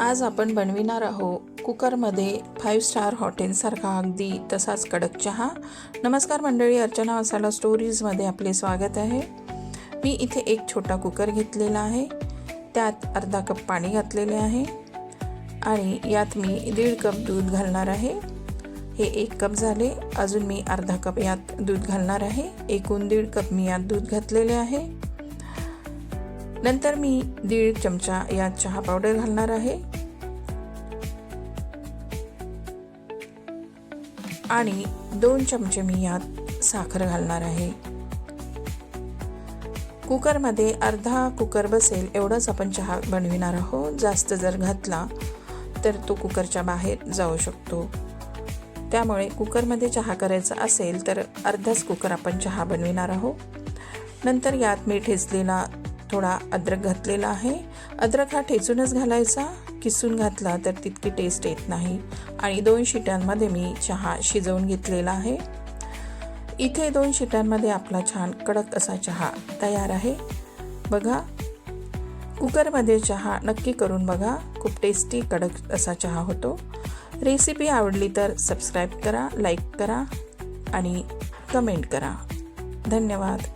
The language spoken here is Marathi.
आज आपण बनविणार आहोत कुकरमध्ये 5 स्टार हॉटेलसारखा अगदी तसाच कडक चहा। नमस्कार मंडळी, अर्चना मसाला स्टोरीजमध्ये आपले स्वागत आहे। मी इथे एक छोटा कुकर घेतलेला आहे, त्यात अर्धा कप पाणी घातलेले आहे आणि यात मी 1.5 कप दूध घालणार आहे। हे 1 कप झाले, अजून मी अर्धा कप यात दूध घालणार आहे। एकूण 1.5 कप मी यात दूध घातलेले आहे। नंतर मी 1.5 चमचा यात चहा पावडर घालणार आहे आणि 2 चमचे मी यात साखर घालणार आहे। कुकरमध्ये अर्धा कुकर बसेल एवढाच आपण चहा बनविणार आहोत। जास्त जर घातला तर तो कुकरच्या बाहेर जाऊ शकतो, त्यामुळे कुकरमध्ये चहा करायचा असेल तर अर्धाच कुकर आपण चहा बनविणार आहोत। नंतर यात मी ठेचलेला थोडा अद्रक घातलेला आहे। अद्रक हा ठेचूनच घालायचा, किसून घातला तर तितकी टेस्ट येत नाही। आणि 2 शिट्यांमध्ये मी चहा शिजवून घेतलेला आहे। इथे 2 शिट्यांमध्ये आपला छान कडक असा चहा तयार आहे। बघा, कुकरमध्ये चहा नक्की करून बघा, खूप टेस्टी कडक असा चहा होतो। रेसिपी आवडली तर सबस्क्राईब करा, लाईक करा आणि कमेंट करा। धन्यवाद।